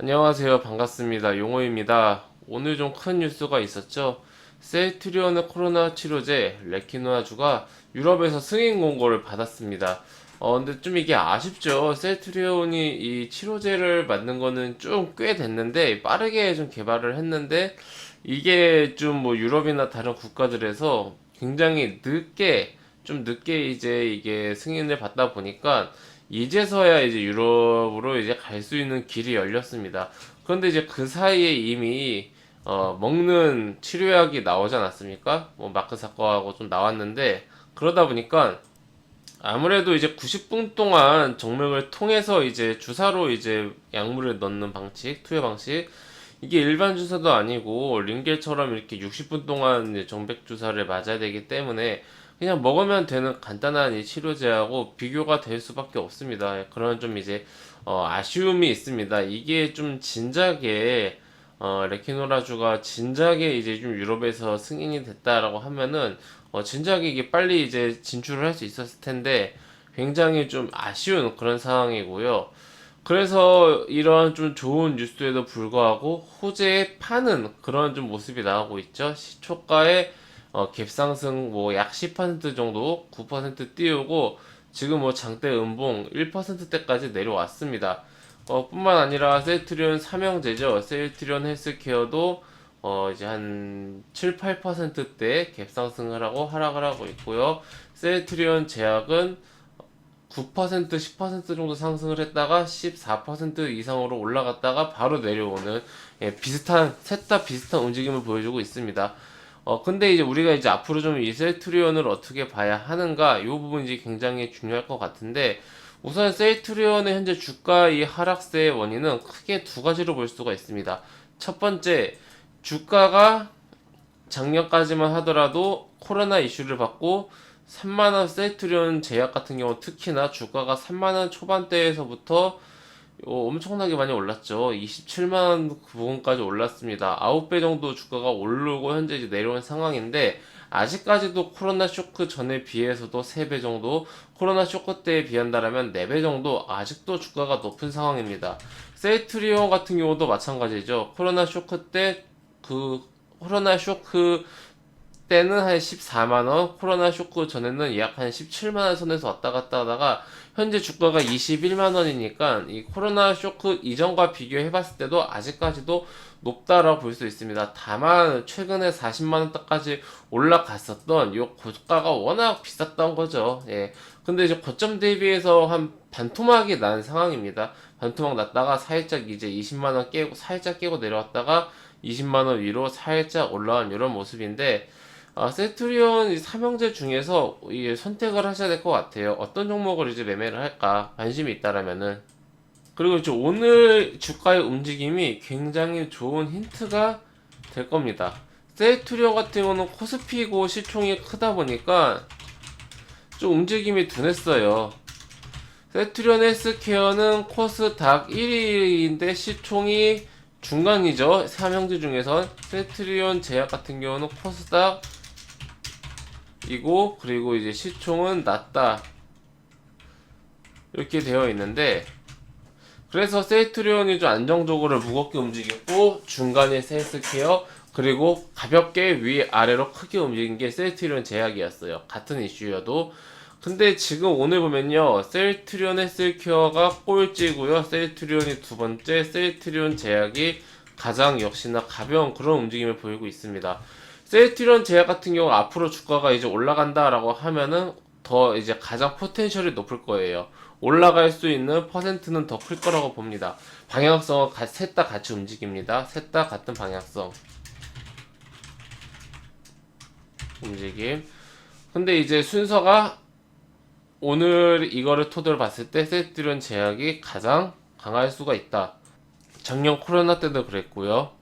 안녕하세요. 반갑습니다. 용호입니다. 오늘 좀 큰 뉴스가 있었죠. 셀트리온의 코로나 치료제 레키노아주가 유럽에서 승인 공고를 받았습니다. 근데 좀 이게 아쉽죠. 셀트리온이 이 치료제를 만든 거는 좀 꽤 됐는데 빠르게 좀 개발을 했는데 이게 좀 뭐 유럽이나 다른 국가들에서 굉장히 늦게 이제 이게 승인을 받다 보니까 이제서야 이제 유럽으로 이제 갈 수 있는 길이 열렸습니다. 그런데 이제 그 사이에 이미 먹는 치료약이 나오지 않았습니까? 뭐 마크 사커하고 좀 나왔는데 그러다 보니까 아무래도 이제 90분 동안 정맥을 통해서 이제 주사로 이제 약물을 넣는 방식, 투여 방식 이게 일반 주사도 아니고 링겔처럼 이렇게 60분 동안 이제 정맥 주사를 맞아야 되기 때문에 그냥 먹으면 되는 간단한 이 치료제하고 비교가 될 수밖에 없습니다. 그런 좀 이제 아쉬움이 있습니다. 이게 좀 진작에 레키노라주가 진작에 이제 좀 유럽에서 승인이 됐다라고 하면은 진작에 이게 빨리 이제 진출을 할 수 있었을 텐데 굉장히 좀 아쉬운 그런 상황이고요. 그래서 이런 좀 좋은 뉴스에도 불구하고 호재에 파는 그런 좀 모습이 나오고 있죠. 시초가의 갭상승 뭐 약 10% 정도 9% 띄우고 지금 뭐 장대 음봉 1%대까지 내려왔습니다. 뿐만 아니라 셀트리온 삼형제죠. 셀트리온 헬스케어도 이제 한 7, 8%대 갭상승을 하고 하락을 하고 있고요. 셀트리온 제약은 9%, 10% 정도 상승을 했다가 14% 이상으로 올라갔다가 바로 내려오는 셋 다 비슷한 움직임을 보여주고 있습니다. 근데 이제 우리가 이제 앞으로 좀 이셀트리온을 어떻게 봐야 하는가, 이 부분이 이제 굉장히 중요할 것 같은데, 우선 셀트리온의 현재 주가 이 하락세의 원인은 크게 두 가지로 볼 수가 있습니다. 첫 번째, 주가가 작년까지만 하더라도 코로나 이슈를 받고 3만원 셀트리온 제약 같은 경우 특히나 주가가 3만원 초반대에서부터 엄청나게 많이 올랐죠. 27만원 그 부분까지 올랐습니다. 9배 정도 주가가 오르고 현재 이제 내려온 상황인데 아직까지도 코로나 쇼크 전에 비해서도 3배 정도, 코로나 쇼크 때에 비한다라면 4배 정도 아직도 주가가 높은 상황입니다. 셀트리온 같은 경우도 마찬가지죠. 코로나 쇼크 때는 한 14만원, 코로나 쇼크 전에는 약 한 17만원 선에서 왔다 갔다 하다가 현재 주가가 21만원이니까 이 코로나 쇼크 이전과 비교해봤을 때도 아직까지도 높다라고 볼 수 있습니다. 다만 최근에 40만원대까지 올라갔었던 이 고가가 워낙 비쌌던 거죠. 예. 근데 이제 고점 대비해서 한 반토막이 난 상황입니다. 반토막 났다가 살짝 이제 20만원 깨고 살짝 깨고 내려왔다가 20만원 위로 살짝 올라온 이런 모습인데 세트리온 이 삼형제 중에서 선택을 하셔야 될 것 같아요. 어떤 종목을 이제 매매를 할까 관심이 있다라면은. 그리고 이제 오늘 주가의 움직임이 굉장히 좋은 힌트가 될 겁니다. 세트리온 같은 경우는 코스피고 시총이 크다 보니까 좀 움직임이 둔했어요. 세트리온 헬스케어는 코스닥 1위인데 시총이 중간이죠. 삼형제 중에선 세트리온 제약 같은 경우는 코스닥 이고 그리고 이제 시총은 낮다 이렇게 되어 있는데 그래서 셀트리온이 좀 안정적으로 무겁게 움직였고 중간에 셀스케어 그리고 가볍게 위아래로 크게 움직인 게 셀트리온 제약이었어요. 같은 이슈여도. 근데 지금 오늘 보면요, 셀트리온 헬스케어가 꼴찌고요, 셀트리온이 두 번째, 셀트리온 제약이 가장 역시나 가벼운 그런 움직임을 보이고 있습니다. 셀트리온 제약 같은 경우 앞으로 주가가 이제 올라간다라고 하면은 더 이제 가장 포텐셜이 높을 거예요. 올라갈 수 있는 퍼센트는 더 클 거라고 봅니다. 방향성은 셋 다 같이 움직입니다. 셋 다 같은 방향성 움직임. 근데 이제 순서가 오늘 이거를 토대로 봤을 때 셀트리온 제약이 가장 강할 수가 있다. 작년 코로나 때도 그랬고요.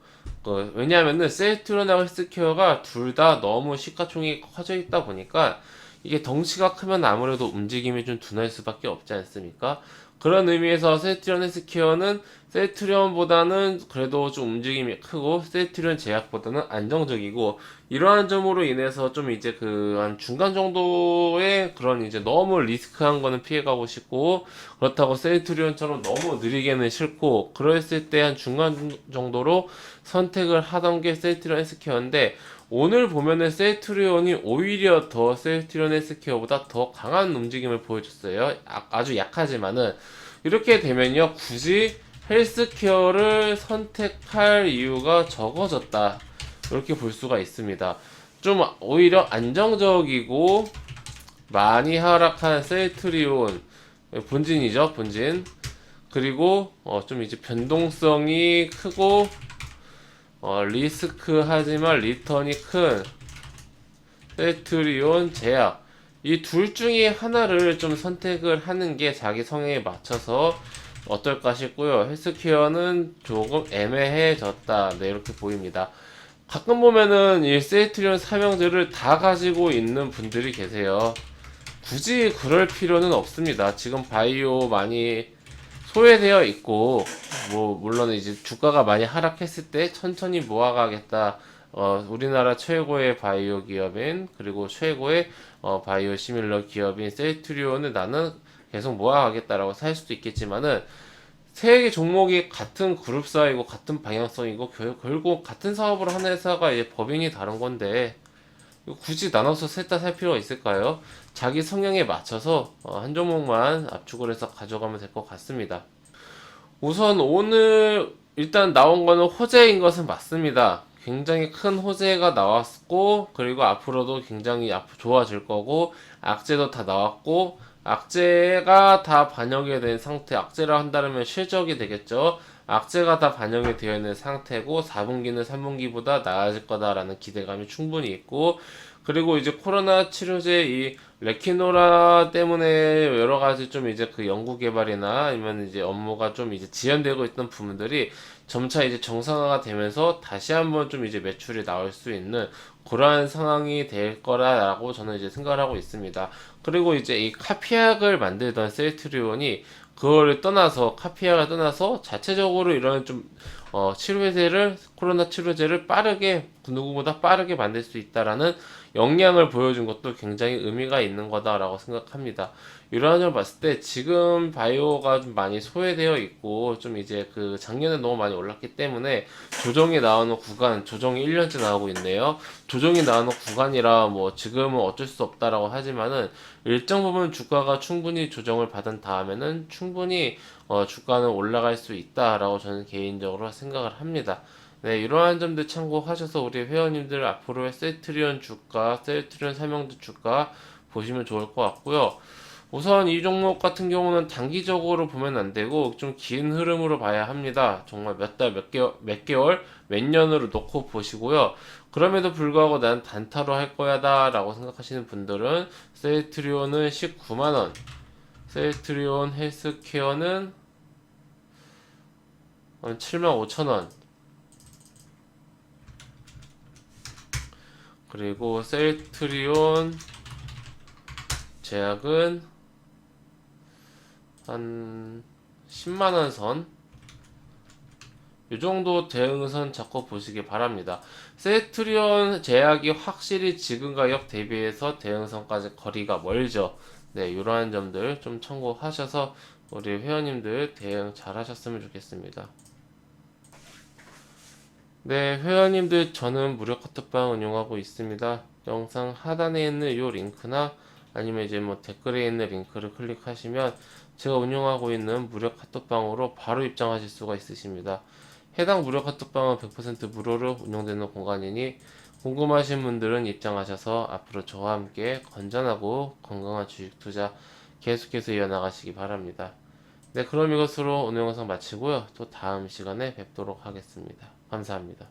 왜냐하면은 셀트리온하고 헬스케어가 둘 다 너무 시가총이 커져 있다 보니까 이게 덩치가 크면 아무래도 움직임이 좀 둔할 수밖에 없지 않습니까? 그런 의미에서 셀트리온 헬스케어는 셀트리온보다는 그래도 좀 움직임이 크고 셀트리온 제약보다는 안정적이고, 이러한 점으로 인해서 좀 이제 그 한 중간 정도의 그런 이제 너무 리스크한 거는 피해가고 싶고, 그렇다고 셀트리온처럼 너무 느리게는 싫고, 그랬을 때 한 중간 정도로 선택을 하던 게 셀트리온 헬스케어인데, 오늘 보면은 셀트리온이 오히려 더 셀트리온 헬스케어보다 더 강한 움직임을 보여줬어요. 아주 약하지만은. 이렇게 되면요, 굳이 헬스케어를 선택할 이유가 적어졌다, 이렇게 볼 수가 있습니다. 좀 오히려 안정적이고 많이 하락한 셀트리온, 본진이죠, 본진. 그리고 좀 이제 변동성이 크고 리스크하지만 리턴이 큰 셀트리온 제약, 이 둘 중에 하나를 좀 선택을 하는 게 자기 성향에 맞춰서 어떨까 싶고요. 헬스케어는 조금 애매해졌다, 네, 이렇게 보입니다. 가끔 보면은 이 셀트리온 삼형제를 다 가지고 있는 분들이 계세요. 굳이 그럴 필요는 없습니다. 지금 바이오 많이 소외되어 있고, 뭐 물론 이제 주가가 많이 하락했을 때 천천히 모아가겠다. 우리나라 최고의 바이오 기업인, 그리고 최고의 바이오 시밀러 기업인 셀트리온을 나는 계속 모아가겠다라고 살 수도 있겠지만은, 세 개 종목이 같은 그룹사이고 같은 방향성이고 결국 같은 사업을 하는 회사가 이제 법인이 다른 건데, 이거 굳이 나눠서 셋 다 살 필요가 있을까요? 자기 성향에 맞춰서 한 종목만 압축을 해서 가져가면 될 것 같습니다. 우선 오늘 일단 나온 거는 호재인 것은 맞습니다. 굉장히 큰 호재가 나왔고, 그리고 앞으로도 굉장히 좋아질 거고, 악재도 다 나왔고, 악재가 다 반영이 된 상태, 악재라 한다면 실적이 되겠죠. 악재가 다 반영이 되어 있는 상태고, 4분기는 3분기보다 나아질 거다라는 기대감이 충분히 있고, 그리고 이제 코로나 치료제 이 레키노라 때문에 여러 가지 좀 이제 그 연구 개발이나 아니면 이제 업무가 좀 이제 지연되고 있던 부분들이 점차 이제 정상화가 되면서 다시 한번 좀 이제 매출이 나올 수 있는 그러한 상황이 될 거라고 저는 이제 생각을 하고 있습니다. 그리고 이제 이 카피약을 만들던 셀트리온이 그거를 떠나서, 카피약을 떠나서 자체적으로 이런 좀 치료제를, 코로나 치료제를 빠르게, 누구보다 빠르게 만들 수 있다라는 역량을 보여준 것도 굉장히 의미가 있는 거다라고 생각합니다. 이러한 점을 봤을 때 지금 바이오가 좀 많이 소외되어 있고, 좀 이제 그 작년에 너무 많이 올랐기 때문에 조정이 나오는 구간, 조정이 1년째 나오고 있네요. 조정이 나오는 구간이라 뭐 지금은 어쩔 수 없다라고 하지만은, 일정 부분 주가가 충분히 조정을 받은 다음에는 충분히 주가는 올라갈 수 있다라고 저는 개인적으로 생각을 합니다. 네, 이러한 점들 참고하셔서 우리 회원님들 앞으로의 셀트리온 주가, 셀트리온 삼형제 주가 보시면 좋을 것 같고요. 우선 이 종목 같은 경우는 단기적으로 보면 안 되고 좀 긴 흐름으로 봐야 합니다. 정말 몇 달, 몇 개월, 몇 년으로 놓고 보시고요. 그럼에도 불구하고 난 단타로 할 거야다 라고 생각하시는 분들은 셀트리온은 19만원, 셀트리온 헬스케어는 75,000원, 그리고 셀트리온 제약은 한 10만원 선, 이 정도 대응선 잡고 보시기 바랍니다. 셀트리온 제약이 확실히 지금 가격 대비해서 대응선까지 거리가 멀죠. 네, 이러한 점들 좀 참고하셔서 우리 회원님들 대응 잘 하셨으면 좋겠습니다. 네, 회원님들, 저는 무료 카톡방 운영하고 있습니다. 영상 하단에 있는 이 링크나 아니면 이제 뭐 댓글에 있는 링크를 클릭하시면 제가 운영하고 있는 무료 카톡방으로 바로 입장하실 수가 있으십니다. 해당 무료 카톡방은 100% 무료로 운영되는 공간이니 궁금하신 분들은 입장하셔서 앞으로 저와 함께 건전하고 건강한 주식 투자 계속해서 이어나가시기 바랍니다. 네, 그럼 이것으로 오늘 영상 마치고요. 또 다음 시간에 뵙도록 하겠습니다. 감사합니다.